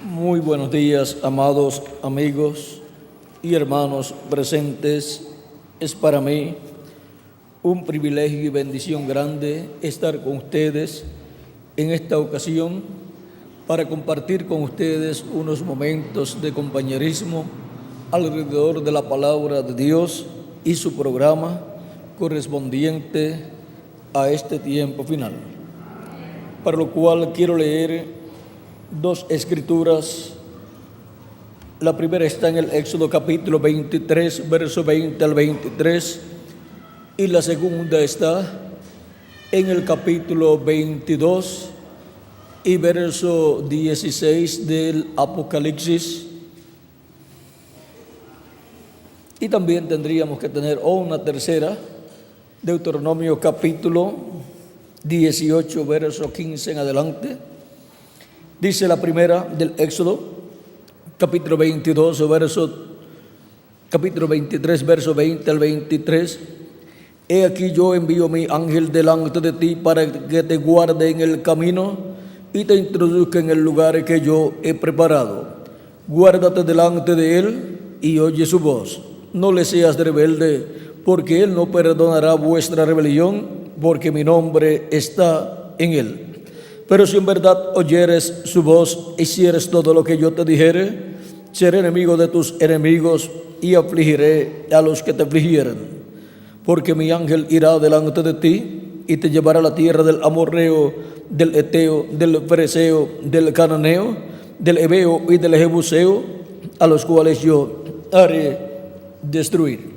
Muy buenos días, amados amigos y hermanos presentes. Es para mí un privilegio y bendición grande estar con ustedes en esta ocasión para compartir con ustedes unos momentos de compañerismo alrededor de la palabra de Dios y su programa correspondiente a este tiempo final. Para lo cual quiero leer dos escrituras. La primera está en el Éxodo capítulo 23, verso 20 al 23, y la segunda está en el capítulo 22 y verso 16 del Apocalipsis. Y también tendríamos que tener una tercera, Deuteronomio capítulo 18, verso 15 en adelante. Dice la primera del Éxodo, capítulo 23, verso 20 al 23. He aquí yo envío mi ángel delante de ti para que te guarde en el camino y te introduzca en el lugar que yo he preparado. Guárdate delante de él y oye su voz. No le seas rebelde, porque él no perdonará vuestra rebelión, porque mi nombre está en él. Pero si en verdad oyeres su voz, hicieres todo lo que yo te dijere, seré enemigo de tus enemigos y afligiré a los que te afligieren. Porque mi ángel irá delante de ti y te llevará a la tierra del amorreo, del eteo, del fereceo, del cananeo, del heveo y del jebuseo, a los cuales yo haré destruir.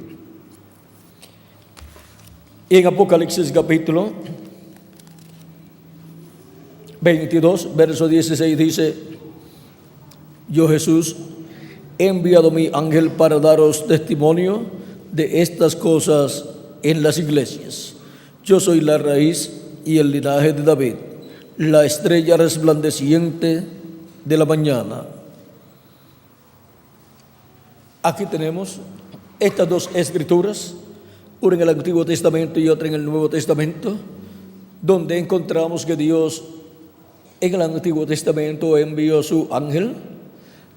Y en Apocalipsis capítulo 22, verso 16 dice: yo, Jesús, he enviado mi ángel para daros testimonio de estas cosas en las iglesias. Yo soy la raíz y el linaje de David, la estrella resplandeciente de la mañana. Aquí tenemos estas dos escrituras, una en el Antiguo Testamento y otra en el Nuevo Testamento, donde encontramos que Dios en el Antiguo Testamento envió su ángel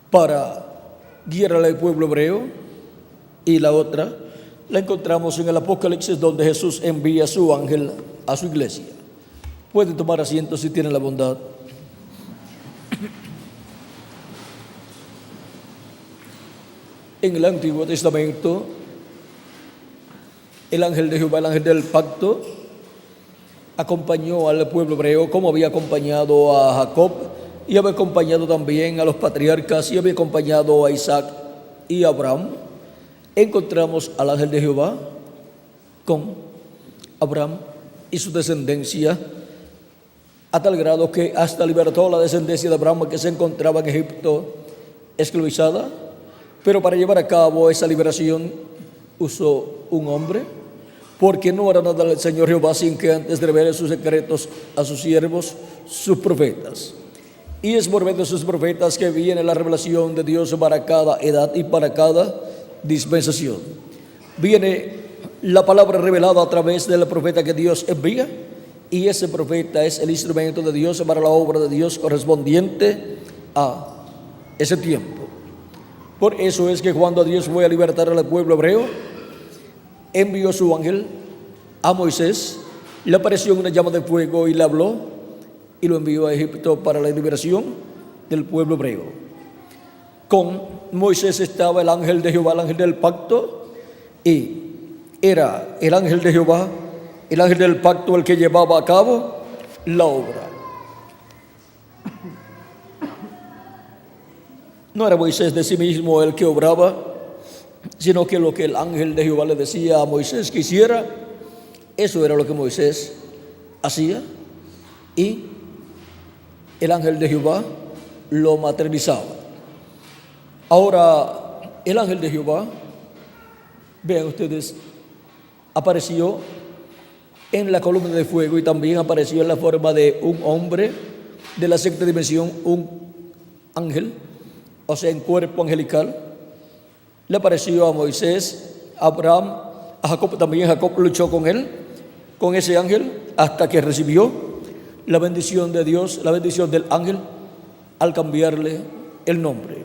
para guiar al pueblo hebreo, y la otra la encontramos en el Apocalipsis, donde Jesús envía su ángel a su iglesia. Pueden tomar asiento si tienen la bondad. En el Antiguo Testamento, el ángel de Jehová, el ángel del pacto, acompañó al pueblo hebreo como había acompañado a Jacob, y había acompañado también a los patriarcas, y había acompañado a Isaac y a Abraham. Encontramos al ángel de Jehová con Abraham y su descendencia, a tal grado que hasta libertó a la descendencia de Abraham, que se encontraba en Egipto esclavizada. Pero para llevar a cabo esa liberación usó un hombre, porque no hará nada el Señor Jehová sin que antes revele sus secretos a sus siervos, sus profetas. Y es por medio de sus profetas que viene la revelación de Dios para cada edad y para cada dispensación. Viene la palabra revelada a través del profeta que Dios envía, y ese profeta es el instrumento de Dios para la obra de Dios correspondiente a ese tiempo. Por eso es que cuando Dios fue a libertar al pueblo hebreo, envió su ángel a Moisés, le apareció en una llama de fuego y le habló, y lo envió a Egipto para la liberación del pueblo hebreo. Con Moisés estaba el ángel de Jehová, el ángel del pacto, y era el ángel de Jehová, el ángel del pacto, el que llevaba a cabo la obra. No era Moisés de sí mismo el que obraba, sino que lo que el ángel de Jehová le decía a Moisés que hiciera, eso era lo que Moisés hacía, y el ángel de Jehová lo materializaba. Ahora, el ángel de Jehová, vean ustedes, apareció en la columna de fuego, y también apareció en la forma de un hombre de la sexta dimensión, un ángel, o sea, en cuerpo angelical. Le apareció a Moisés, a Abraham, a Jacob. También Jacob luchó con él, con ese ángel, hasta que recibió la bendición de Dios, la bendición del ángel, al cambiarle el nombre.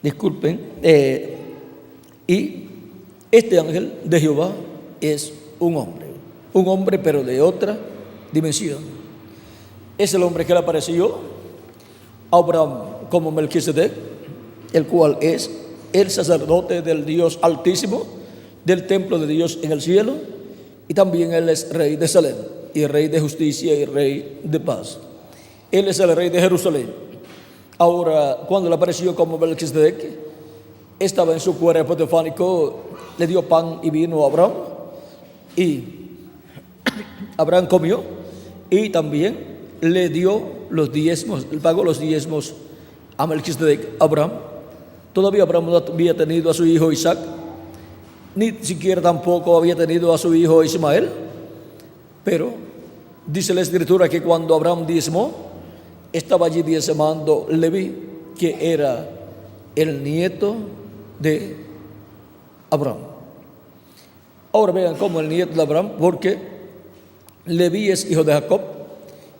Disculpen. Y este ángel de Jehová es un hombre pero de otra dimensión. Es el hombre que le apareció a Abraham como Melquisedec, el cual es el sacerdote del Dios Altísimo, del templo de Dios en el cielo, y también él es rey de Salem, y rey de justicia y rey de paz. Él es el rey de Jerusalén. Ahora, cuando le apareció como Melquisedec, estaba en su cuerpo teofánico, le dio pan y vino a Abraham, y Abraham comió, y también le dio los diezmos, le pagó los diezmos a Melquisedec, Abraham. Todavía Abraham no había tenido a su hijo Isaac, ni siquiera tampoco había tenido a su hijo Ismael, pero dice la Escritura que cuando Abraham diezmó, estaba allí diezmando Leví, que era el nieto de Abraham. Ahora vean cómo el nieto de Abraham, porque Leví es hijo de Jacob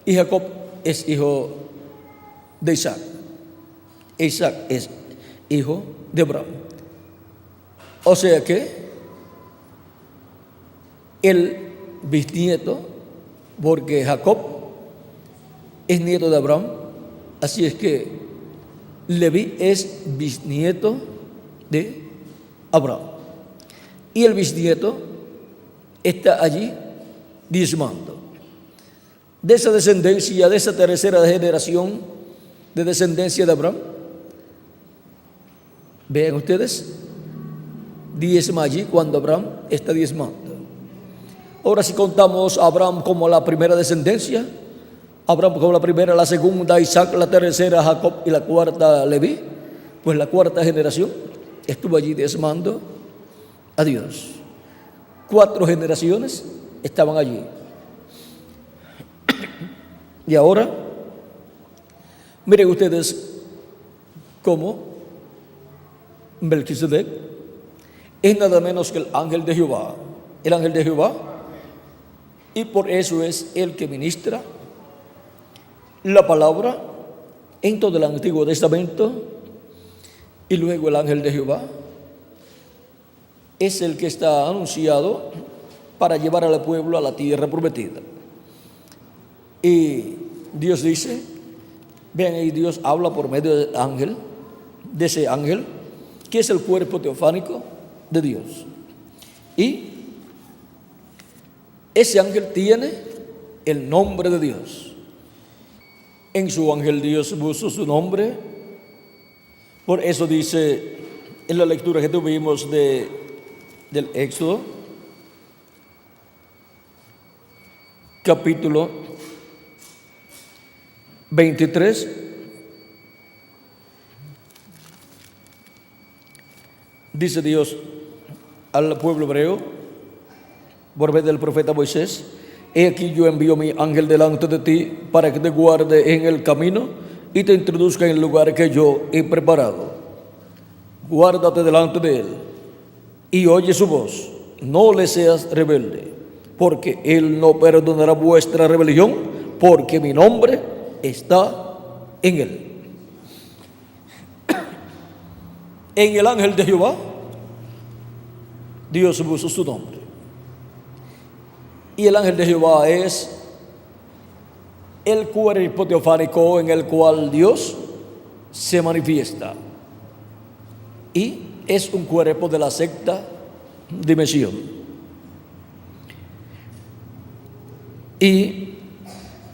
y Jacob es hijo de Isaac. Isaac es hijo de Abraham. O sea que el bisnieto, porque Jacob es nieto de Abraham, así es que Leví es bisnieto de Abraham. Y el bisnieto está allí diezmando. De esa descendencia, de esa tercera generación de descendencia de Abraham, vean ustedes, diezma allí cuando Abraham está diezmando. Ahora, si contamos a Abraham como la primera descendencia, Abraham como la primera, la segunda Isaac, la tercera Jacob y la cuarta Leví, pues la cuarta generación estuvo allí diezmando a Dios. 4 generaciones estaban allí. Y ahora, miren ustedes cómo Melquisedec es nada menos que el ángel de Jehová. El ángel de Jehová, y por eso es el que ministra la palabra en todo el Antiguo Testamento. Y luego el ángel de Jehová es el que está anunciado para llevar al pueblo a la tierra prometida. Y Dios dice, vean ahí, Dios habla por medio del ángel, de ese ángel, que es el cuerpo teofánico de Dios. Y ese ángel tiene el nombre de Dios. En su ángel Dios puso su nombre. Por eso dice en la lectura que tuvimos del Éxodo, capítulo 23, dice Dios al pueblo hebreo por medio del profeta Moisés: he aquí yo envío mi ángel delante de ti para que te guarde en el camino y te introduzca en el lugar que yo he preparado. Guárdate delante de él y oye su voz, no le seas rebelde, porque él no perdonará vuestra rebelión, porque mi nombre está en él. En el ángel de Jehová, Dios puso su nombre. Y el ángel de Jehová es el cuerpo teofánico en el cual Dios se manifiesta. Y es un cuerpo de la sexta dimensión. Y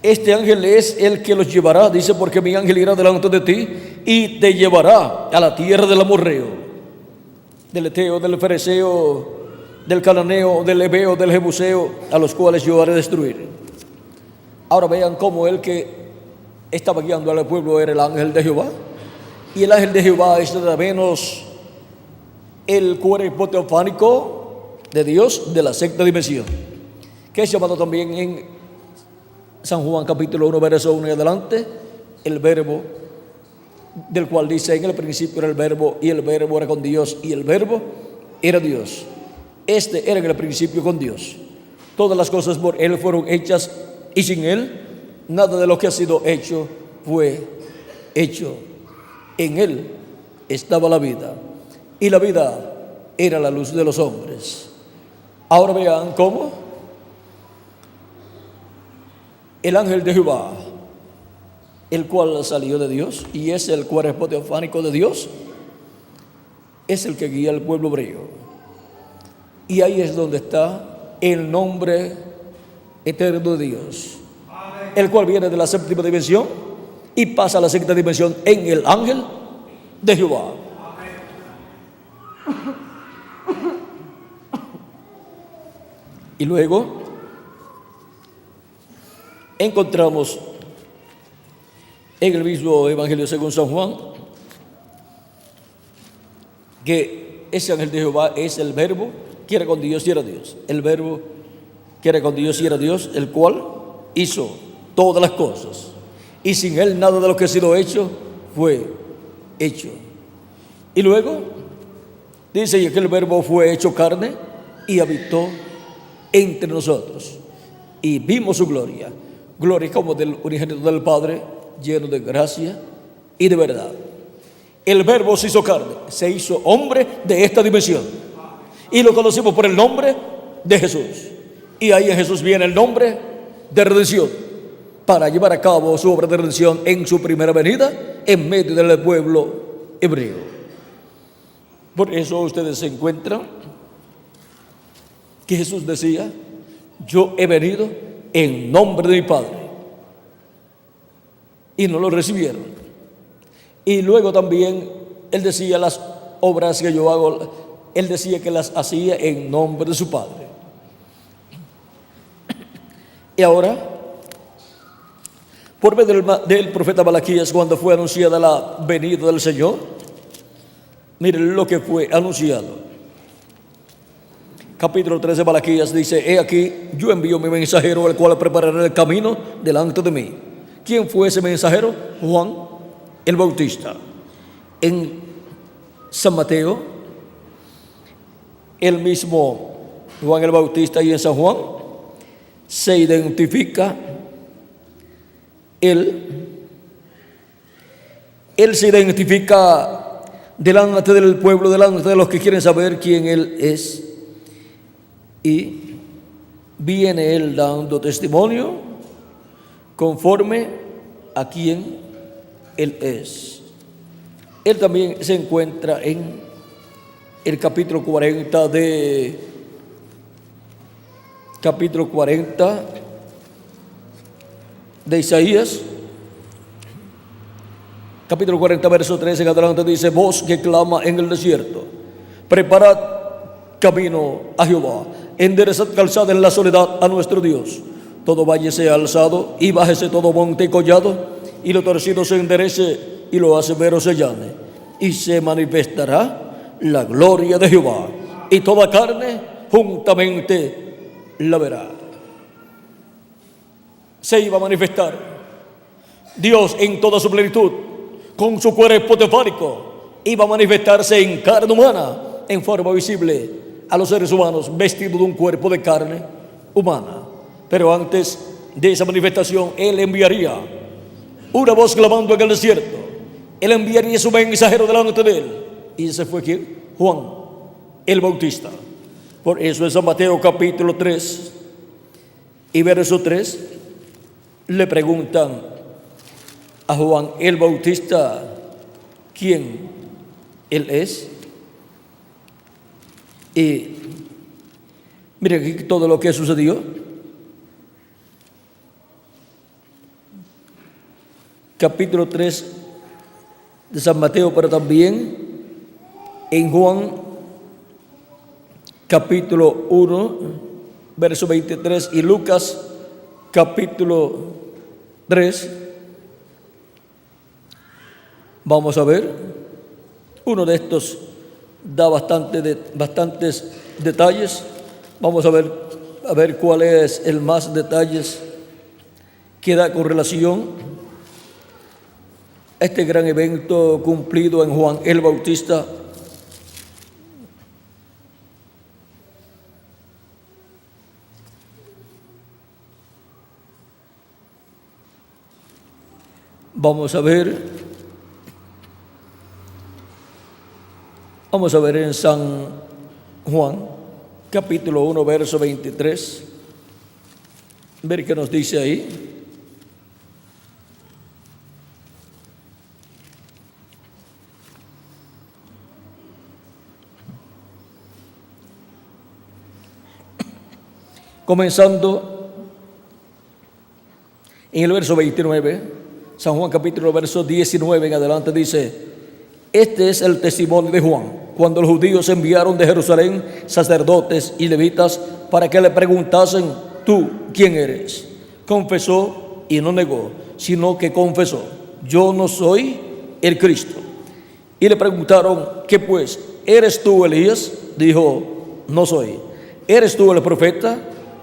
este ángel es el que los llevará, dice, porque mi ángel irá delante de ti y te llevará a la tierra del amorreo, del eteo, del fereceo, del cananeo, del heveo, del jebuseo, a los cuales yo haré destruir. Ahora vean cómo el que estaba guiando al pueblo era el ángel de Jehová. Y el ángel de Jehová es nada menos el cuerpo teofánico de Dios de la sexta dimensión, que es llamado también en San Juan capítulo 1, verso 1 y adelante, el verbo, del cual dice: en el principio era el verbo, y el verbo era con Dios, y el verbo era Dios. Este era en el principio con Dios. Todas las cosas por él fueron hechas, y sin él nada de lo que ha sido hecho fue hecho. En Él estaba la vida, y la vida era la luz de los hombres. Ahora vean cómo el ángel de Jehová, el cual salió de Dios y es el cuerpo teofánico de Dios, es el que guía al pueblo hebreo. Y ahí es donde está el nombre eterno de Dios, el cual viene de la séptima dimensión y pasa a la sexta dimensión en el ángel de Jehová. Y luego encontramos en el mismo Evangelio según San Juan que ese ángel de Jehová es el verbo que era con Dios y era Dios. El verbo que era con Dios y era Dios, el cual hizo todas las cosas. Y sin Él nada de lo que ha sido hecho fue hecho. Y luego dice que el verbo fue hecho carne y habitó entre nosotros. Y vimos su gloria. Gloria como del unigénito del Padre, lleno de gracia y de verdad. El verbo se hizo carne, se hizo hombre de esta dimensión. Y lo conocimos por el nombre de Jesús. Y ahí en Jesús viene el nombre de redención, para llevar a cabo su obra de redención en su primera venida en medio del pueblo hebreo. Por eso ustedes se encuentran que Jesús decía: yo he venido en nombre de mi Padre, y no lo recibieron. Y luego también Él decía: las obras que yo hago, Él decía que las hacía en nombre de su Padre. Y ahora, por medio del profeta Malaquías, cuando fue anunciada la venida del Señor, miren lo que fue anunciado. Capítulo 3 de Malaquías dice: he aquí, yo envío mi mensajero, el cual preparará el camino delante de mí. ¿Quién fue ese mensajero? Juan el Bautista. En San Mateo, el mismo Juan el Bautista, y en San Juan se identifica él se identifica delante del pueblo, delante de los que quieren saber quién Él es. Y viene Él dando testimonio conforme a quién Él es. Él también se encuentra en el capítulo 40 de Isaías, capítulo 40, verso 13 en adelante, dice: voz que clama en el desierto, preparad camino a Jehová, enderezad calzada en la soledad a nuestro Dios. Todo valle sea alzado y bájese todo monte y collado, y lo torcido se enderece y lo asevero se llane, y se manifestará la gloria de Jehová, y toda carne juntamente la verá. Se iba a manifestar Dios en toda su plenitud, con su cuerpo teofánico. Iba a manifestarse en carne humana, en forma visible a los seres humanos, vestido de un cuerpo de carne humana. Pero antes de esa manifestación, Él enviaría una voz clamando en el desierto. Él enviaría su mensajero delante de Él. ¿Y ese fue quién? Juan el Bautista. Por eso en San Mateo capítulo 3 y verso 3 le preguntan a Juan el Bautista quién Él es. Y miren aquí todo lo que sucedió. Capítulo 3 de San Mateo, pero también en Juan capítulo 1, verso 23, y Lucas capítulo 3. Vamos a ver, uno de estos da bastantes detalles. Vamos a ver cuál es el más detalles que da con relación a este gran evento cumplido en Juan el Bautista. Vamos a ver en San Juan, capítulo 1, verso 23. Ver qué nos dice ahí. Comenzando en el verso 29, San Juan capítulo verso 19 en adelante dice: este es el testimonio de Juan, cuando los judíos enviaron de Jerusalén sacerdotes y levitas para que le preguntasen: ¿tú quién eres? Confesó y no negó, sino que confesó: yo no soy el Cristo. Y le preguntaron: ¿qué pues? ¿Eres tú Elías? Dijo: no soy. ¿Eres tú el profeta?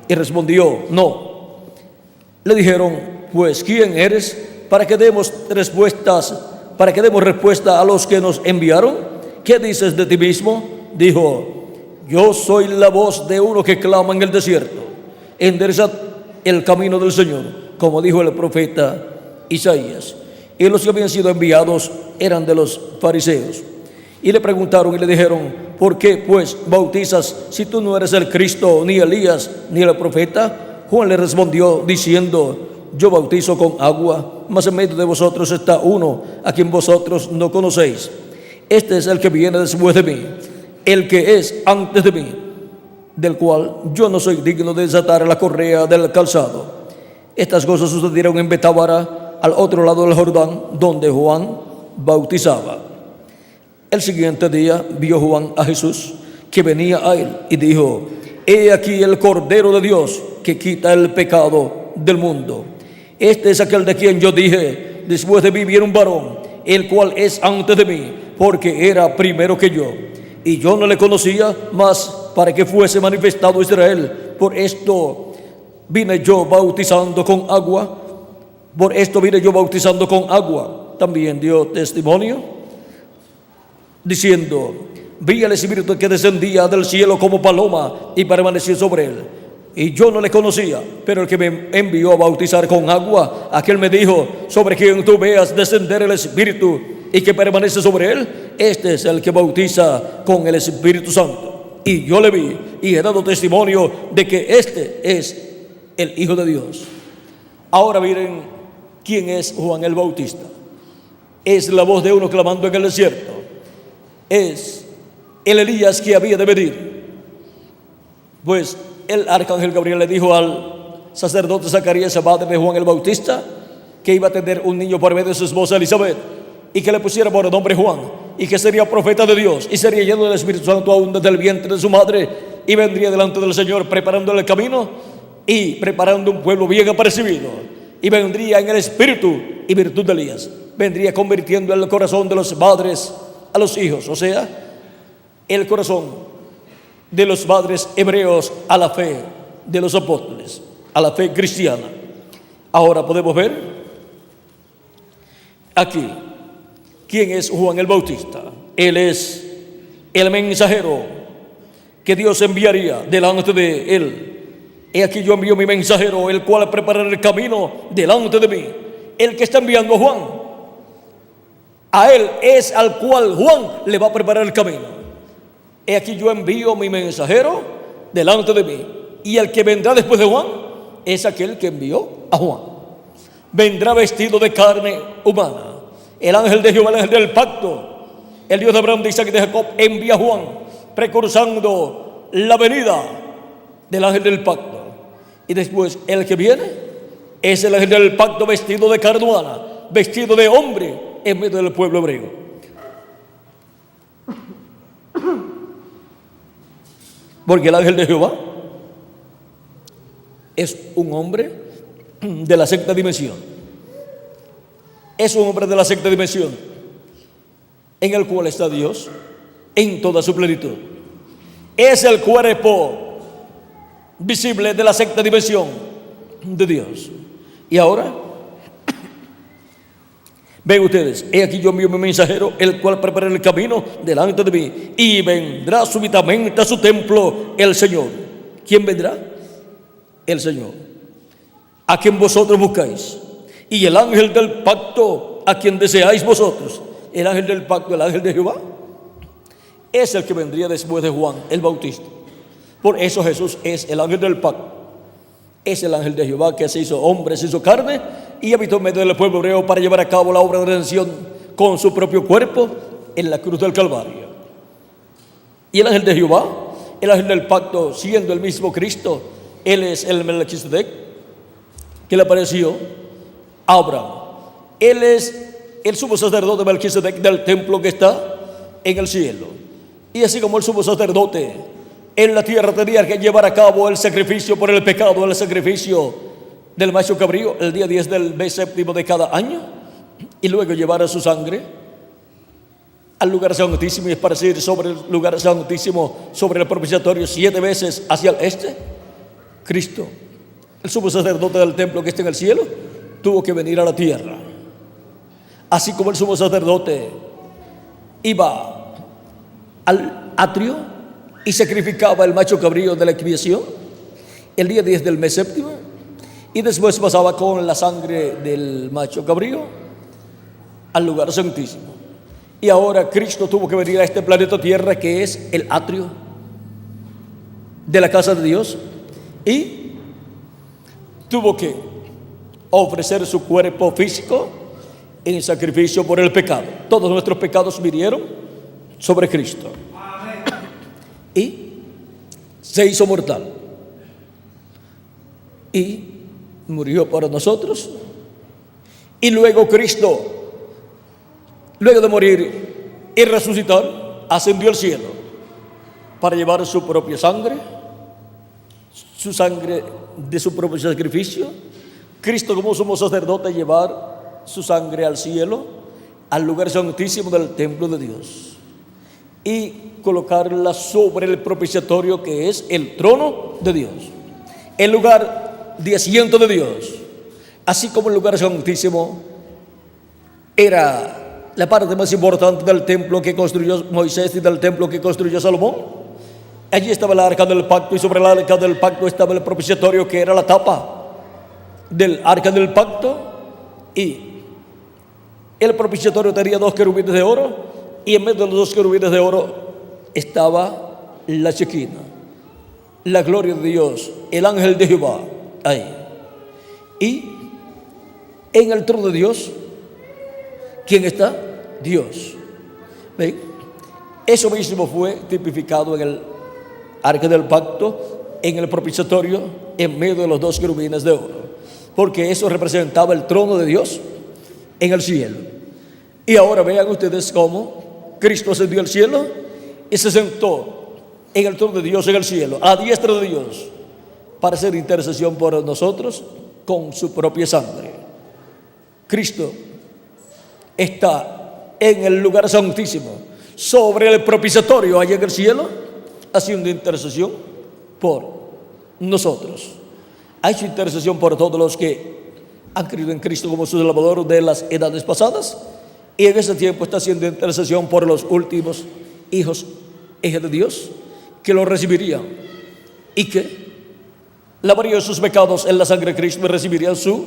Y respondió: no. Le dijeron: pues ¿quién eres? Para que demos respuesta a los que nos enviaron. ¿Qué dices de ti mismo? Dijo: yo soy la voz de uno que clama en el desierto, enderezad el camino del Señor, como dijo el profeta Isaías. Y los que habían sido enviados eran de los fariseos. Y le preguntaron y le dijeron: ¿por qué pues bautizas si tú no eres el Cristo, ni Elías, ni el profeta? Juan le respondió diciendo: yo bautizo con agua, mas en medio de vosotros está uno a quien vosotros no conocéis. Este es el que viene después de mí, el que es antes de mí, del cual yo no soy digno de desatar la correa del calzado. Estas cosas sucedieron en Betábara, al otro lado del Jordán, donde Juan bautizaba. El siguiente día vio Juan a Jesús que venía a él y dijo: he aquí el Cordero de Dios que quita el pecado del mundo. Este es aquel de quien yo dije: después de mí viene un varón, el cual es antes de mí, porque era primero que yo. Y yo no le conocía, mas para que fuese manifestado Israel, por esto vine yo bautizando con agua. También dio testimonio diciendo: vi al Espíritu que descendía del cielo como paloma y permaneció sobre él. Y yo no le conocía, pero el que me envió a bautizar con agua, aquel me dijo: sobre quien tú veas descender el Espíritu y que permanece sobre él, este es el que bautiza con el Espíritu Santo. Y yo le vi y he dado testimonio de que este es el Hijo de Dios. Ahora miren quién es Juan el Bautista. Es la voz de uno clamando en el desierto. Es el Elías que había de venir. Pues el arcángel Gabriel le dijo al sacerdote Zacarías, padre de Juan el Bautista, que iba a tener un niño por medio de su esposa Elizabeth, y que le pusiera por nombre Juan, y que sería profeta de Dios, y sería lleno del Espíritu Santo aún desde el vientre de su madre, y vendría delante del Señor preparando el camino y preparando un pueblo bien apercibido, y vendría en el espíritu y virtud de Elías. Vendría convirtiendo el corazón de los padres a los hijos, o sea, el corazón de los padres hebreos a la fe de los apóstoles, a la fe cristiana. Ahora podemos ver aquí quién es Juan el Bautista. Él es el mensajero que Dios enviaría delante de él. He aquí yo envío mi mensajero, el cual preparará el camino delante de mí. El que está enviando a Juan, a él es al cual Juan le va a preparar el camino. He aquí yo envío mi mensajero delante de mí, y el que vendrá después de Juan es aquel que envió a Juan. Vendrá vestido de carne humana. El ángel de Jehová, el ángel del pacto, el Dios de Abraham, de Isaac y de Jacob, envía a Juan, precursando la venida del ángel del pacto. Y después el que viene es el ángel del pacto vestido de carne humana, vestido de hombre en medio del pueblo hebreo. Porque el ángel de Jehová es un hombre de la sexta dimensión. Es un hombre de la sexta dimensión en el cual está Dios en toda su plenitud. Es el cuerpo visible de la sexta dimensión de Dios. Y ahora ven ustedes: he aquí yo envío mi mensajero, el cual preparará el camino delante de mí, y vendrá súbitamente a su templo el Señor. ¿Quién vendrá? El Señor, a quien vosotros buscáis. Y el ángel del pacto, a quien deseáis vosotros, el ángel del pacto, el ángel de Jehová, es el que vendría después de Juan el Bautista. Por eso Jesús es el ángel del pacto. Es el ángel de Jehová que se hizo hombre, se hizo carne y habitó en medio del pueblo hebreo para llevar a cabo la obra de redención con su propio cuerpo en la cruz del Calvario. Y el ángel de Jehová, el ángel del pacto, siendo el mismo Cristo, él es el Melquisedec que le apareció a Abraham. Él es el sumo sacerdote Melquisedec del templo que está en el cielo. Y así como el sumo sacerdote en la tierra tenía que llevar a cabo el sacrificio por el pecado, el sacrificio del macho cabrío el día 10 del mes séptimo de cada año, y luego llevar su sangre al lugar santísimo y esparcir sobre el lugar santísimo, sobre el propiciatorio 7 veces hacia el este. Cristo, el sumo sacerdote del templo que está en el cielo, tuvo que venir a la tierra. Así como el sumo sacerdote iba al atrio y sacrificaba el macho cabrío de la expiación el día 10 del mes séptimo, y después pasaba con la sangre del macho cabrío al lugar santísimo. Y ahora Cristo tuvo que venir a este planeta Tierra, que es el atrio de la casa de Dios, y tuvo que ofrecer su cuerpo físico en sacrificio por el pecado. Todos nuestros pecados vinieron sobre Cristo. Amén. Y se hizo mortal y murió por nosotros. Y luego Cristo, luego de morir y resucitar, ascendió al cielo para llevar su propia sangre, su sangre de su propio sacrificio. Cristo, como sumo sacerdote, llevar su sangre al cielo, al lugar santísimo del templo de Dios, y colocarla sobre el propiciatorio, que es el trono de Dios, el lugar de asiento de Dios. Así como el lugar santísimo era la parte más importante del templo que construyó Moisés y del templo que construyó Salomón, allí estaba el arca del pacto, y sobre el arca del pacto estaba el propiciatorio, que era la tapa del arca del pacto. Y el propiciatorio tenía 2 querubines de oro, y en medio de los 2 querubines de oro estaba la Shekinah, la gloria de Dios, el ángel de Jehová ahí. Y en el trono de Dios, ¿quién está? Dios. ¿Ven? Eso mismo fue tipificado en el arca del pacto, en el propiciatorio, en medio de los 2 querubines de oro, porque eso representaba el trono de Dios en el cielo. Y ahora vean ustedes cómo Cristo ascendió al cielo y se sentó en el trono de Dios en el cielo, a la diestra de Dios, para hacer intercesión por nosotros con su propia sangre. Cristo está en el lugar santísimo, sobre el propiciatorio allá en el cielo, haciendo intercesión por nosotros. Ha hecho intercesión por todos los que han creído en Cristo como su Salvador de las edades pasadas, y en ese tiempo está haciendo intercesión por los últimos hijas de Dios, que lo recibirían y que lavarían sus pecados en la sangre de Cristo y recibirían su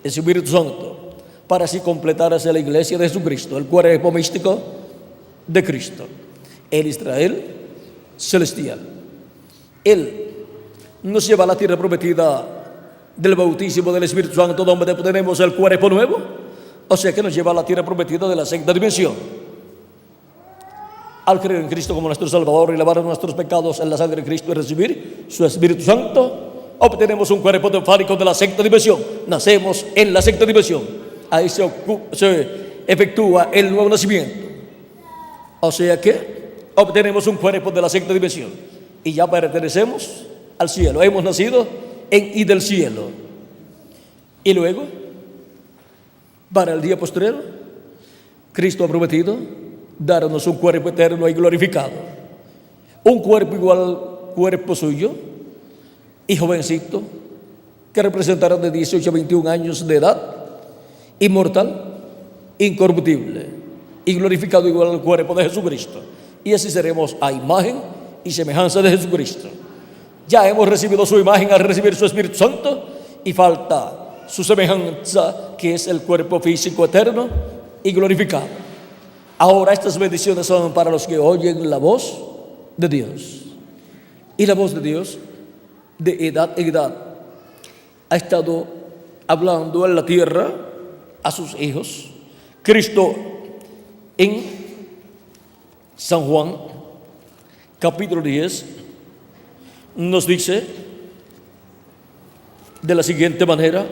Espíritu Santo, para así completarse la iglesia de Jesucristo, el cuerpo místico de Cristo, el Israel celestial. Él nos lleva a la tierra prometida del bautismo del Espíritu Santo, donde tenemos el cuerpo nuevo, o sea que nos lleva a la tierra prometida de la sexta dimensión. Al creer en Cristo como nuestro Salvador y lavar nuestros pecados en la sangre de Cristo y recibir su Espíritu Santo, obtenemos un cuerpo teofánico de la sexta dimensión. Nacemos en la sexta dimensión. Ahí se efectúa el nuevo nacimiento. O sea que obtenemos un cuerpo de la sexta dimensión y ya pertenecemos al cielo. Hemos nacido en y del cielo. Y luego, para el día postrero, Cristo ha prometido darnos un cuerpo eterno y glorificado, un cuerpo igual al cuerpo suyo, y jovencito, que representará de 18 a 21 años de edad, inmortal, incorruptible y glorificado igual al cuerpo de Jesucristo. Y así seremos a imagen y semejanza de Jesucristo. Ya hemos recibido su imagen al recibir su Espíritu Santo, y falta su semejanza, que es el cuerpo físico eterno y glorificado. Ahora estas bendiciones son para los que oyen la voz de Dios. Y la voz de Dios, de edad en edad, ha estado hablando en la tierra a sus hijos. Cristo en San Juan, capítulo 10, nos dice de la siguiente manera,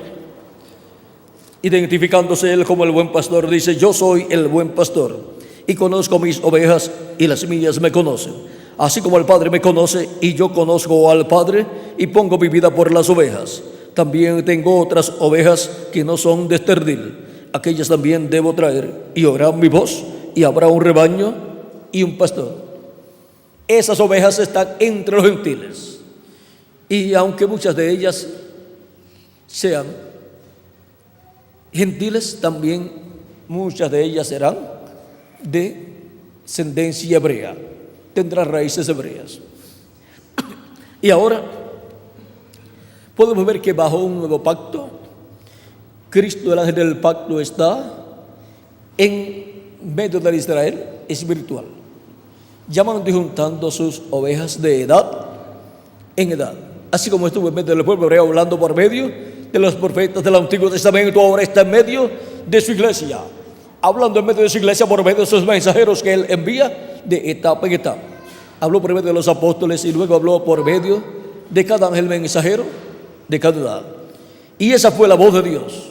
identificándose él como el buen pastor, dice: yo soy el buen pastor y conozco mis ovejas y las mías me conocen, así como el Padre me conoce y yo conozco al Padre y pongo mi vida por las ovejas. También tengo otras ovejas que no son de este redil, aquellas también debo traer, y oirán mi voz, y habrá un rebaño y un pastor. Esas ovejas están entre los gentiles, y aunque muchas de ellas sean gentiles, también muchas de ellas serán de descendencia hebrea, tendrán raíces hebreas. Y ahora podemos ver que bajo un nuevo pacto, Cristo, el ángel del pacto, está en medio del Israel espiritual, llamando y juntando sus ovejas de edad en edad. Así como estuvo en medio del pueblo hebreo hablando por medio de los profetas del Antiguo Testamento, ahora está en medio de su iglesia, hablando en medio de su iglesia por medio de sus mensajeros que él envía de etapa en etapa. Habló por medio de los apóstoles y luego habló por medio de cada ángel mensajero de cada edad. Y esa fue la voz de Dios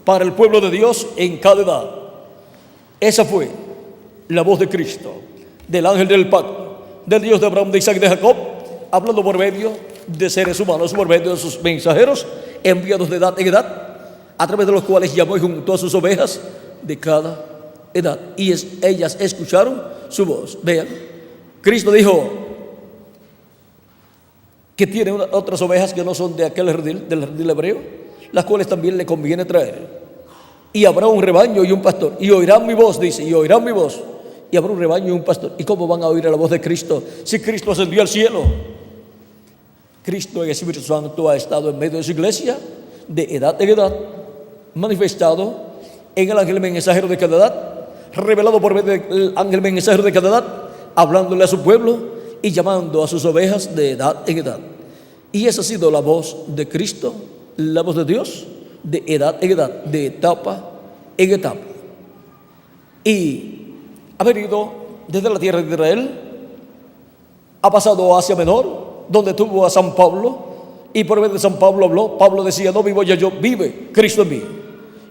para el pueblo de Dios en cada edad. Esa fue la voz de Cristo, del ángel del pacto, del Dios de Abraham, de Isaac y de Jacob, hablando por medio de seres humanos, por medio de sus mensajeros enviados de edad en edad, a través de los cuales llamó y juntó a sus ovejas de cada edad, y ellas escucharon su voz. Vean, Cristo dijo que tiene otras ovejas que no son de aquel redil, del redil hebreo, las cuales también le conviene traer. Y habrá un rebaño y un pastor, y oirán mi voz, dice, y oirán mi voz, y habrá un rebaño y un pastor. ¿Y cómo van a oír la voz de Cristo si Cristo ascendió al cielo? Cristo, el Espíritu Santo, ha estado en medio de su iglesia de edad en edad, manifestado en el ángel mensajero de cada edad, revelado por medio del ángel mensajero de cada edad, hablándole a su pueblo y llamando a sus ovejas de edad en edad. Y esa ha sido la voz de Cristo, la voz de Dios, de edad en edad, de etapa en etapa. Y ha venido desde la tierra de Israel, ha pasado a Asia Menor, donde tuvo a San Pablo, y por medio de San Pablo habló. Pablo decía: no vivo ya yo, vive Cristo en mí.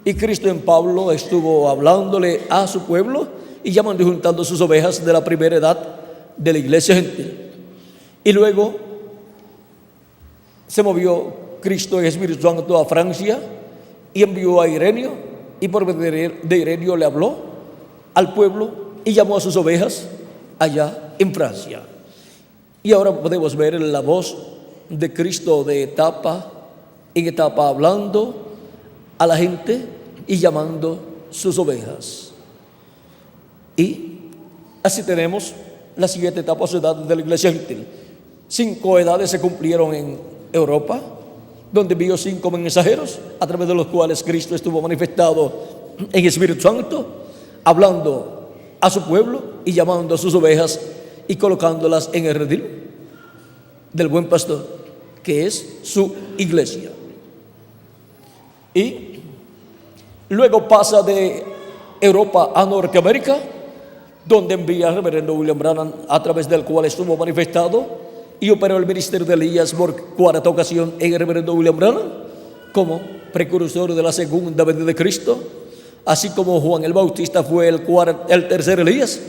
Y Cristo en Pablo estuvo hablándole a su pueblo y llamando y juntando sus ovejas de la primera edad de la iglesia gentil. Y luego se movió Cristo en Espíritu Santo a Francia y envió a Ireneo, y por medio de Ireneo le habló al pueblo y llamó a sus ovejas allá en Francia. Y ahora podemos ver la voz de Cristo de etapa en etapa, hablando a la gente y llamando sus ovejas. Y así tenemos las 7 etapas o edades de la iglesia gentil. 5 edades se cumplieron en Europa, donde envió 5 mensajeros, a través de los cuales Cristo estuvo manifestado en Espíritu Santo, hablando a su pueblo y llamando a sus ovejas y colocándolas en el redil del buen pastor, que es su iglesia. Y luego pasa de Europa a Norteamérica, donde envía al reverendo William Branham, a través del cual estuvo manifestado y operó el ministerio de Elías por 4ª ocasión en el reverendo William Branham, como precursor de la segunda venida de Cristo, así como Juan el Bautista fue el tercer Elías,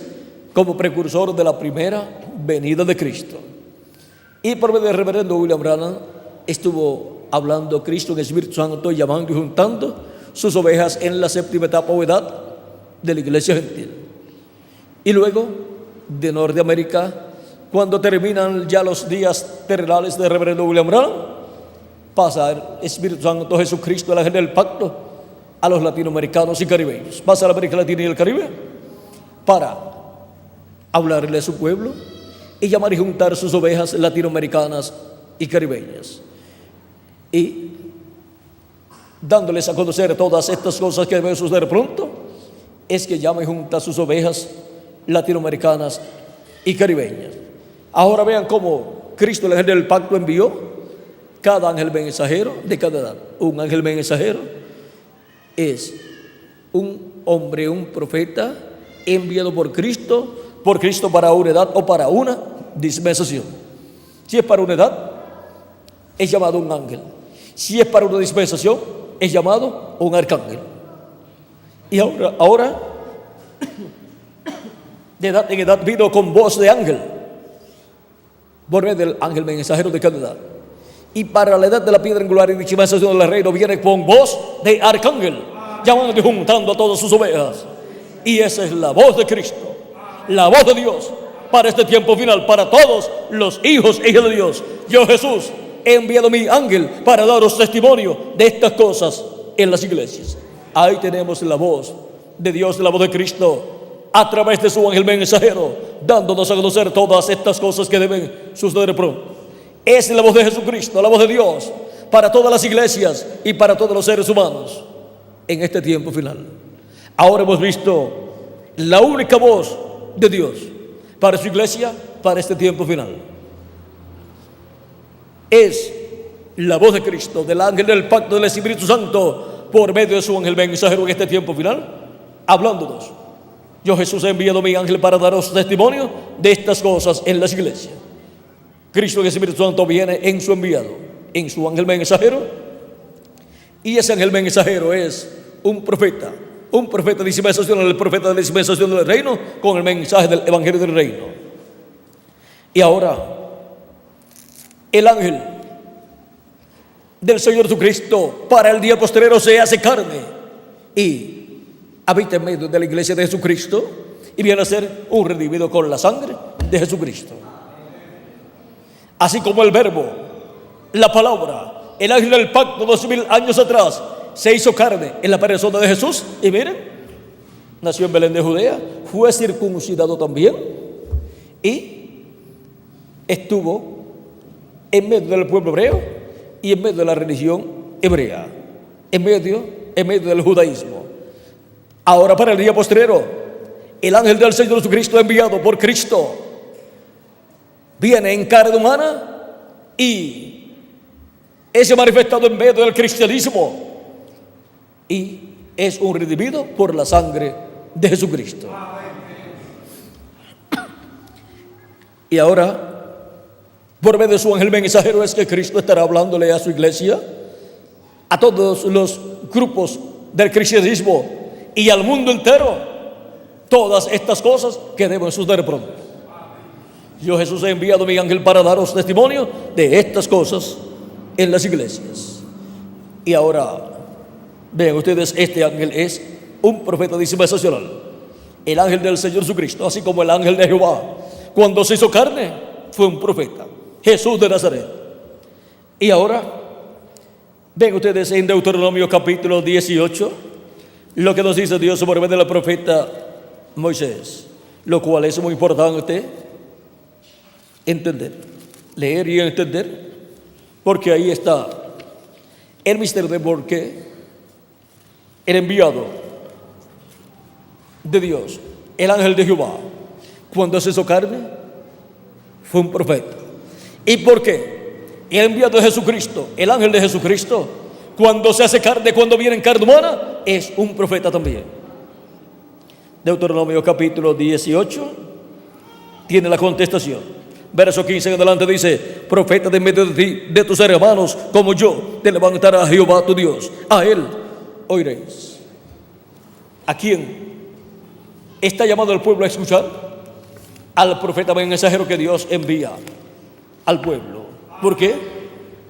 como precursor de la primera venida de Cristo. Y por medio del reverendo William Branham estuvo hablando Cristo en el Espíritu Santo, llamando y juntando sus ovejas en la 7ª etapa o edad de la iglesia gentil. Y luego de Norteamérica, cuando terminan ya los días terrenales del reverendo William Branham, pasa el Espíritu Santo, Jesucristo, el ángel del pacto, a los latinoamericanos y caribeños. Pasa a la América Latina y el Caribe para hablarle a su pueblo y llamar y juntar sus ovejas latinoamericanas y caribeñas. Y dándoles a conocer todas estas cosas que deben suceder pronto, es que llame juntas sus ovejas latinoamericanas y caribeñas. Ahora vean cómo Cristo, el ángel del pacto, envió cada ángel mensajero de cada edad. Un ángel mensajero es un hombre, un profeta enviado por Cristo para una edad o para una dispensación. Si es para una edad, es llamado un ángel. Si es para una dispensación, es llamado un arcángel. Y ahora de edad en edad vino con voz de ángel, por medio del ángel mensajero de cada edad. Y para la edad de la piedra angular y dispensación del reino viene con voz de arcángel, llamando y juntando a todas sus ovejas. Y esa es la voz de Cristo, la voz de Dios para este tiempo final, para todos los hijos e hijas de Dios. Yo, Jesús, he enviado mi ángel para daros testimonio de estas cosas en las iglesias. Ahí tenemos la voz de Dios, la voz de Cristo, a través de su ángel mensajero, dándonos a conocer todas estas cosas que deben suceder pronto. Es la voz de Jesucristo, la voz de Dios, para todas las iglesias y para todos los seres humanos en este tiempo final. Ahora hemos visto la única voz de Dios para su iglesia, para este tiempo final. Es la voz de Cristo, del ángel del pacto del Espíritu Santo, por medio de su ángel mensajero en este tiempo final, hablándonos. Yo, Jesús, he enviado mi ángel para daros testimonio de estas cosas en las iglesias. Cristo, el Espíritu Santo, viene en su enviado, en su ángel mensajero, y ese ángel mensajero es un profeta dispensacional, el profeta de la dispensación del reino, con el mensaje del evangelio del reino. Y ahora, el ángel del Señor Jesucristo para el día postrero se hace carne y habita en medio de la iglesia de Jesucristo y viene a ser un redimido con la sangre de Jesucristo. Así como el verbo, la palabra, el ángel del pacto 2000 años atrás se hizo carne en la persona de Jesús, y miren, nació en Belén de Judea, fue circuncidado también y estuvo en medio del pueblo hebreo y en medio de la religión hebrea, en medio del judaísmo. Ahora, para el día postrero, el ángel del Señor Jesucristo, enviado por Cristo, viene en carne humana y es manifestado en medio del cristianismo y es un redimido por la sangre de Jesucristo. Y ahora, por medio de su ángel mensajero, es que Cristo estará hablándole a su iglesia, a todos los grupos del cristianismo y al mundo entero, todas estas cosas que deben suceder pronto. Yo, Jesús, he enviado mi ángel para daros testimonio de estas cosas en las iglesias. Y ahora, vean ustedes, este ángel es un profeta dispensacional, el ángel del Señor Jesucristo, así como el ángel de Jehová, cuando se hizo carne, fue un profeta, Jesús de Nazaret. Y ahora, ven ustedes en Deuteronomio capítulo 18, lo que nos dice Dios por medio del profeta Moisés, lo cual es muy importante entender, leer y entender, porque ahí está el misterio de por qué el enviado de Dios, el ángel de Jehová, cuando se hizo carne, fue un profeta. ¿Y por qué el enviado de Jesucristo, el ángel de Jesucristo, cuando se hace carne, cuando viene en carne humana, es un profeta también? Deuteronomio capítulo 18 tiene la contestación. Verso 15 en adelante dice: profeta de medio de ti, de tus hermanos, como yo, te levantará Jehová tu Dios. A él oiréis. ¿A quién está llamado el pueblo a escuchar? Al profeta mensajero que Dios envía al pueblo. ¿Por qué?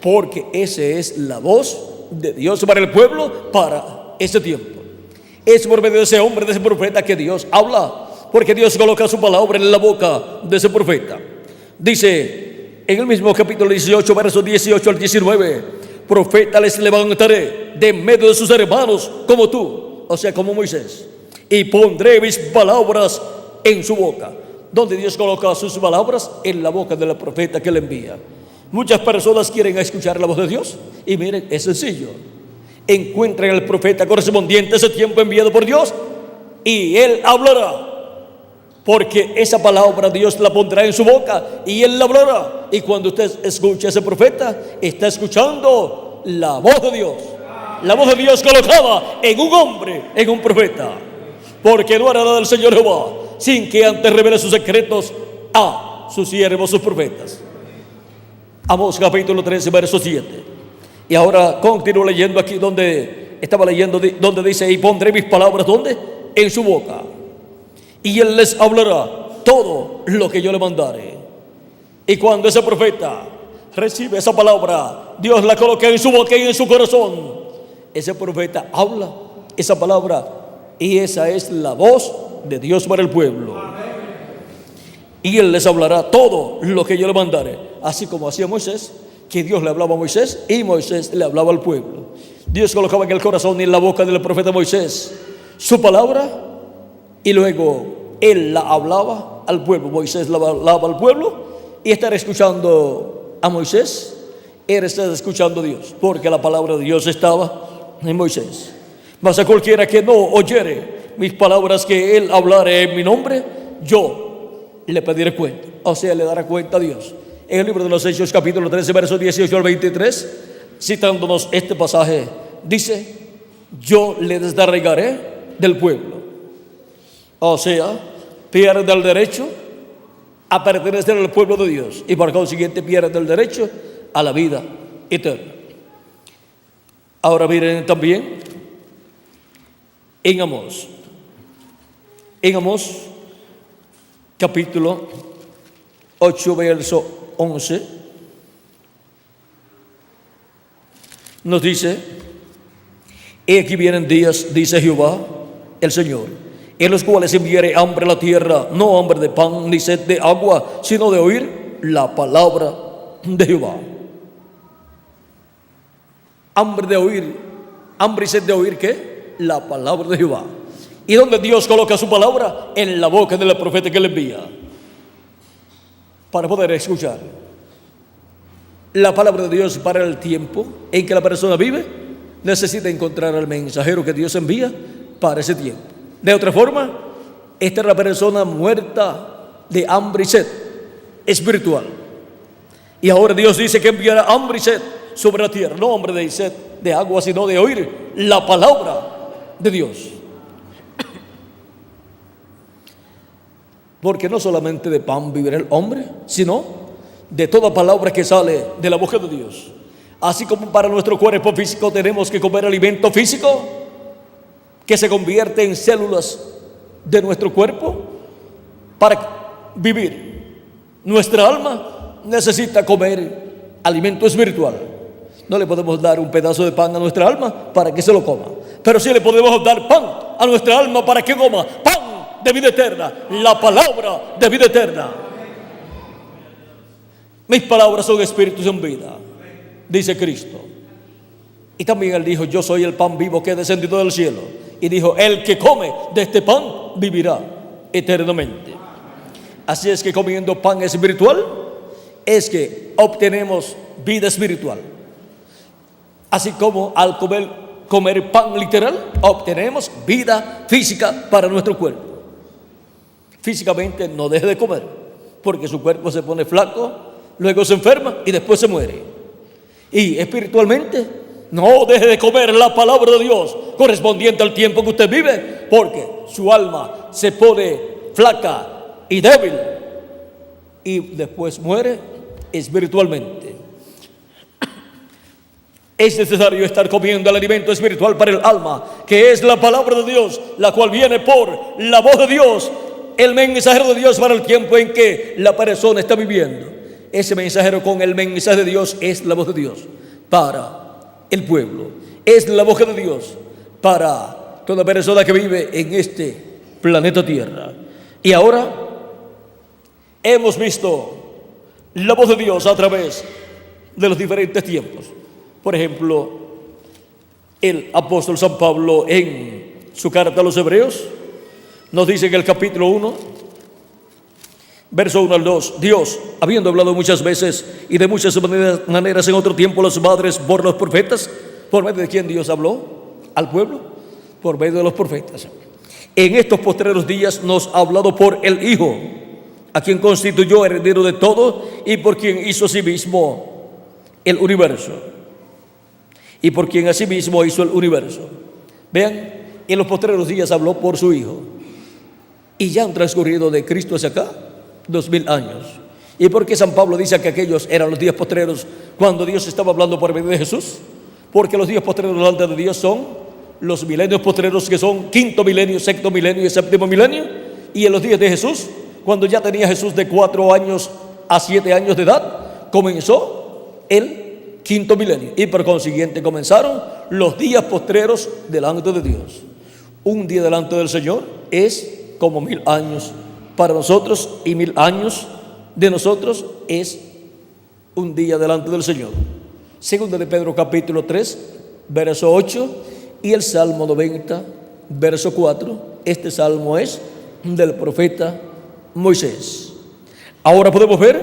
Porque esa es la voz de Dios para el pueblo, para ese tiempo. Es por medio de ese hombre, de ese profeta, que Dios habla, porque Dios coloca su palabra en la boca de ese profeta. Dice en el mismo capítulo 18, versos 18 al 19: profeta les levantaré de medio de sus hermanos como tú, o sea, como Moisés, y pondré mis palabras en su boca. Donde Dios coloca sus palabras en la boca del profeta que le envía. Muchas personas quieren escuchar la voz de Dios, y miren, es sencillo. encuentren al profeta correspondiente a ese tiempo enviado por Dios, y él hablará. Porque esa palabra Dios la pondrá en su boca y él la hablará. Y cuando usted escuche a ese profeta, está escuchando la voz de Dios. La voz de Dios colocada en un hombre, en un profeta. Porque no hará nada el Señor Jehová sin que antes revele sus secretos a sus siervos, sus profetas. Amós capítulo 13, verso 7. Y ahora continúo leyendo aquí donde estaba leyendo, donde dice: y pondré mis palabras, ¿dónde? En su boca. Y él les hablará todo lo que yo le mandare. Y cuando ese profeta recibe esa palabra, Dios la coloca en su boca y en su corazón. Ese profeta habla esa palabra, y esa es la voz de Dios para el pueblo. Y él les hablará todo lo que yo le mandare. Así como hacía Moisés, que Dios le hablaba a Moisés y Moisés le hablaba al pueblo. Dios colocaba en el corazón y en la boca del profeta Moisés su palabra, y luego él la hablaba al pueblo. Moisés la hablaba al pueblo, y estar escuchando a Moisés era estar escuchando a Dios, porque la palabra de Dios estaba en Moisés. Mas a cualquiera que no oyere mis palabras que él hablare en mi nombre, yo le pediré cuenta. O sea, le dará cuenta a Dios. En el libro de los Hechos capítulo 13, versos 18 al 23, citándonos este pasaje, dice: yo le desarraigaré del pueblo. O sea, pierde el derecho a pertenecer al pueblo de Dios, y por consiguiente pierde el derecho a la vida eterna. Ahora miren también en Amós capítulo 8, verso 11, nos dice: he aquí vienen días, dice Jehová el Señor, en los cuales enviaré hambre a la tierra, no hambre de pan ni sed de agua, sino de oír la palabra de Jehová. Hambre de oír, hambre y sed de oír, ¿qué? La palabra de Jehová. ¿Y dónde Dios coloca su palabra? En la boca del profeta que le envía, para poder escuchar la palabra de Dios. Para el tiempo en que la persona vive, necesita encontrar al mensajero que Dios envía para ese tiempo. De otra forma, esta es la persona muerta de hambre y sed espiritual. Y ahora Dios dice que enviará hambre y sed sobre la tierra, no hambre de sed de agua, sino de oír la palabra de Dios. Porque no solamente de pan vivirá el hombre, sino de toda palabra que sale de la boca de Dios. Así como para nuestro cuerpo físico tenemos que comer alimento físico que se convierte en células de nuestro cuerpo para vivir, nuestra alma necesita comer alimento espiritual. No le podemos dar un pedazo de pan a nuestra alma para que se lo coma, pero sí le podemos dar pan a nuestra alma para que coma pan de vida eterna, la palabra de vida eterna. Mis palabras son espíritu y son vida, dice Cristo. Y también él dijo: yo soy el pan vivo que he descendido del cielo. Y dijo: el que come de este pan vivirá eternamente. Así es que comiendo pan espiritual es que obtenemos vida espiritual. Así como al comer pan literal obtenemos vida física para nuestro cuerpo. Físicamente no deje de comer, porque su cuerpo se pone flaco, luego se enferma y después se muere. Y espiritualmente no deje de comer la palabra de Dios correspondiente al tiempo que usted vive, porque su alma se pone flaca y débil y después muere espiritualmente. Es necesario estar comiendo el alimento espiritual para el alma, que es la palabra de Dios, la cual viene por la voz de Dios, el mensajero de Dios para el tiempo en que la persona está viviendo. Ese mensajero con el mensaje de Dios es la voz de Dios para el pueblo, es la voz de Dios para toda persona que vive en este planeta Tierra. Y ahora hemos visto la voz de Dios a través de los diferentes tiempos. Por ejemplo, el apóstol San Pablo en su carta a los Hebreos nos dice en el capítulo 1, verso 1 al 2: Dios, habiendo hablado muchas veces y de muchas maneras en otro tiempo los padres por los profetas, ¿Por medio de quién Dios habló al pueblo? Por medio de los profetas. En estos postreros días nos ha hablado por el Hijo, a quien constituyó heredero de todo y por quien hizo asimismo el universo. Y por quien asimismo hizo el universo. Vean, en los postreros días habló por su Hijo. Y ya han transcurrido de Cristo hacia acá 2000 años. ¿Y por qué San Pablo dice que aquellos eran los días postreros cuando Dios estaba hablando por medio de Jesús? Porque los días postreros delante de Dios son los milenios postreros, que son quinto milenio, sexto milenio y séptimo milenio. Y en los días de Jesús, cuando ya tenía Jesús de 4 años a 7 años de edad, comenzó el quinto milenio. Y por consiguiente comenzaron los días postreros delante de Dios. Un día delante del Señor es como 1000 años para nosotros, y 1000 años de nosotros es un día delante del Señor. Segunda de Pedro capítulo 3, verso 8, y el Salmo 90, verso 4. Este salmo es del profeta Moisés. Ahora podemos ver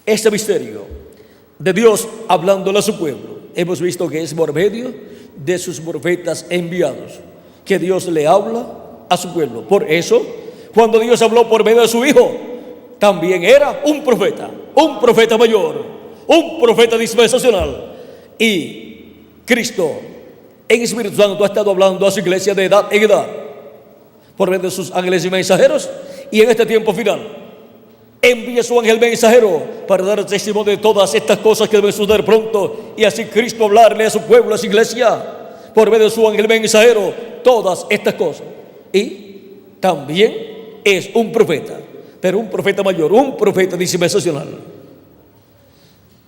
este misterio de Dios hablándole a su pueblo. Hemos visto que es por medio de sus profetas enviados que Dios le habla a su pueblo. Por eso, cuando Dios habló por medio de su Hijo, también era un profeta mayor, un profeta dispensacional. Y Cristo en Espíritu Santo ha estado hablando a su iglesia de edad en edad por medio de sus ángeles y mensajeros. Y en este tiempo final envía su ángel mensajero para dar testimonio de todas estas cosas que deben suceder pronto, y así Cristo hablarle a su pueblo, a su iglesia, por medio de su ángel mensajero, todas estas cosas. Y también es un profeta, pero un profeta mayor, un profeta dispensacional,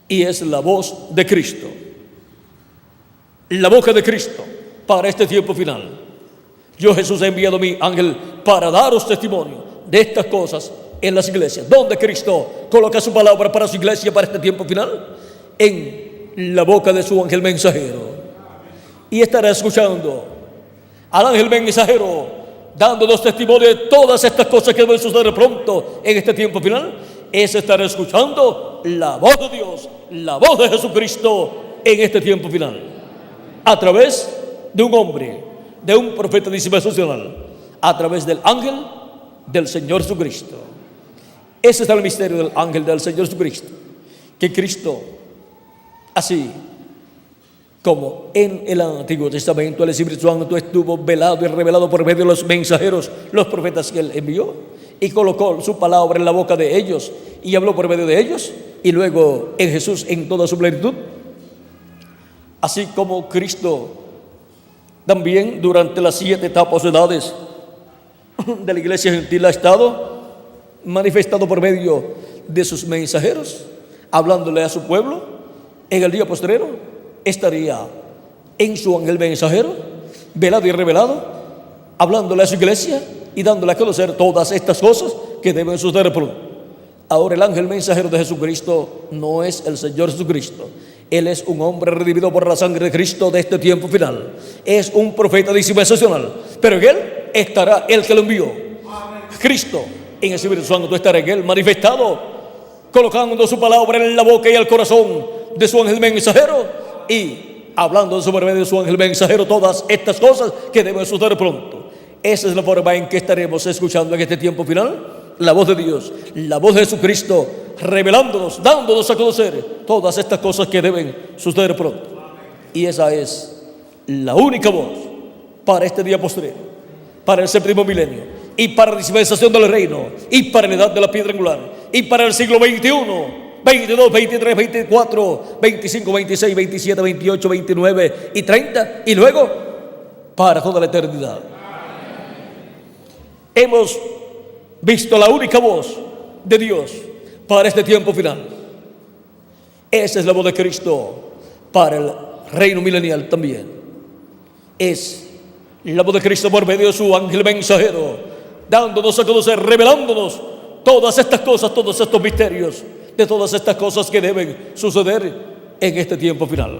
y es la voz de Cristo, la boca de Cristo para este tiempo final. Yo, Jesús, he enviado a mi ángel para daros testimonio de estas cosas en las iglesias. ¿Dónde Cristo coloca su palabra para su iglesia para este tiempo final? En la boca de su ángel mensajero. Y estará escuchando al ángel mensajero dándonos testimonio de todas estas cosas que deben suceder pronto en este tiempo final. Es estar escuchando la voz de Dios, la voz de Jesucristo en este tiempo final, a través de un hombre, de un profeta dispensacional, a través del ángel del Señor Jesucristo. Ese es el misterio del ángel del Señor Jesucristo, que Cristo, así como en el Antiguo Testamento el Espíritu Santo estuvo velado y revelado por medio de los mensajeros, los profetas que él envió, y colocó su palabra en la boca de ellos y habló por medio de ellos, y luego en Jesús en toda su plenitud. Así como Cristo también durante las 7 etapas de edades de la iglesia gentil ha estado manifestado por medio de sus mensajeros, hablándole a su pueblo. En el día postrero estaría en su ángel mensajero, velado y revelado, hablándole a su iglesia y dándole a conocer todas estas cosas que deben suceder pronto. Ahora, el ángel mensajero de Jesucristo no es el Señor Jesucristo. Él es un hombre redimido por la sangre de Cristo de este tiempo final. Es un profeta dispensacional, pero en él estará el que lo envió. Cristo en el Espíritu Santo estará en él manifestado, colocando su palabra en la boca y el corazón de su ángel mensajero, y hablando sobre medio de su ángel mensajero todas estas cosas que deben suceder pronto. Esa es la forma en que estaremos escuchando en este tiempo final la voz de Dios, la voz de Jesucristo, revelándonos, dándonos a conocer todas estas cosas que deben suceder pronto. Y esa es la única voz para este día postrero, para el séptimo milenio, y para la dispensación del reino, y para la edad de la piedra angular, y para el siglo XXI, 22, 23, 24, 25, 26, 27, 28, 29 y 30, y luego para toda la eternidad. Hemos visto la única voz de Dios para este tiempo final. Esa es la voz de Cristo para el reino milenial también. Es la voz de Cristo por medio de su ángel mensajero, dándonos a conocer, revelándonos todas estas cosas, todos estos misterios, de todas estas cosas que deben suceder en este tiempo final.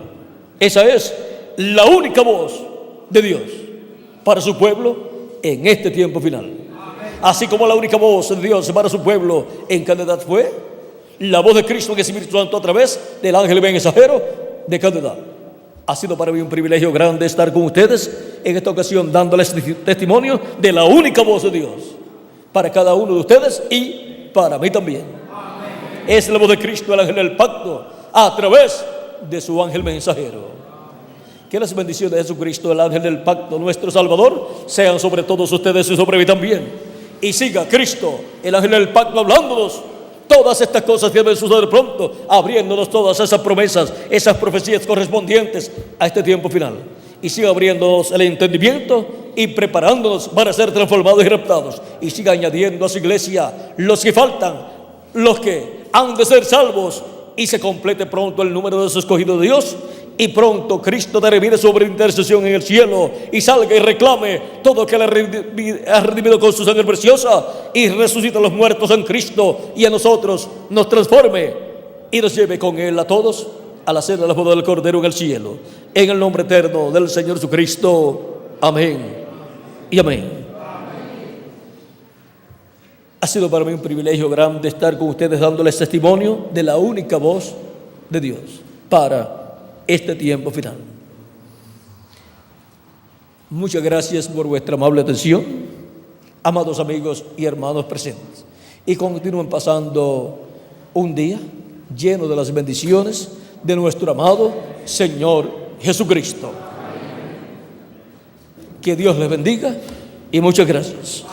Esa es la única voz de Dios para su pueblo en este tiempo final. Así como la única voz de Dios para su pueblo en cada edad fue la voz de Cristo en el Espíritu Santo a través del ángel mensajero de cada edad. Ha sido para mí un privilegio grande estar con ustedes en esta ocasión dándoles testimonio de la única voz de Dios para cada uno de ustedes y para mí también. Amén. Es la voz de Cristo, el ángel del pacto, a través de su ángel mensajero. Que las bendiciones de Jesucristo, el ángel del pacto, nuestro Salvador, sean sobre todos ustedes y sobre mí también. Y siga Cristo, el ángel del pacto, hablándonos todas estas cosas que deben suceder pronto, abriéndonos todas esas promesas, esas profecías correspondientes a este tiempo final. Y siga abriéndonos el entendimiento y preparándonos para ser transformados y raptados. Y siga añadiendo a su iglesia los que faltan, los que han de ser salvos, y se complete pronto el número de los escogidos de Dios. Y pronto Cristo termine sobre intercesión en el cielo y salga y reclame todo que Él ha redimido con su sangre preciosa, y resucite a los muertos en Cristo y a nosotros nos transforme y nos lleve con Él a todos a la cena de la boda del Cordero en el cielo. En el nombre eterno del Señor Jesucristo. Amén y amén. Ha sido para mí un privilegio grande estar con ustedes dándoles testimonio de la única voz de Dios para este tiempo final. Muchas gracias por vuestra amable atención, amados amigos y hermanos presentes. Y continúen pasando un día lleno de las bendiciones de nuestro amado Señor Jesucristo. Que Dios les bendiga y muchas gracias.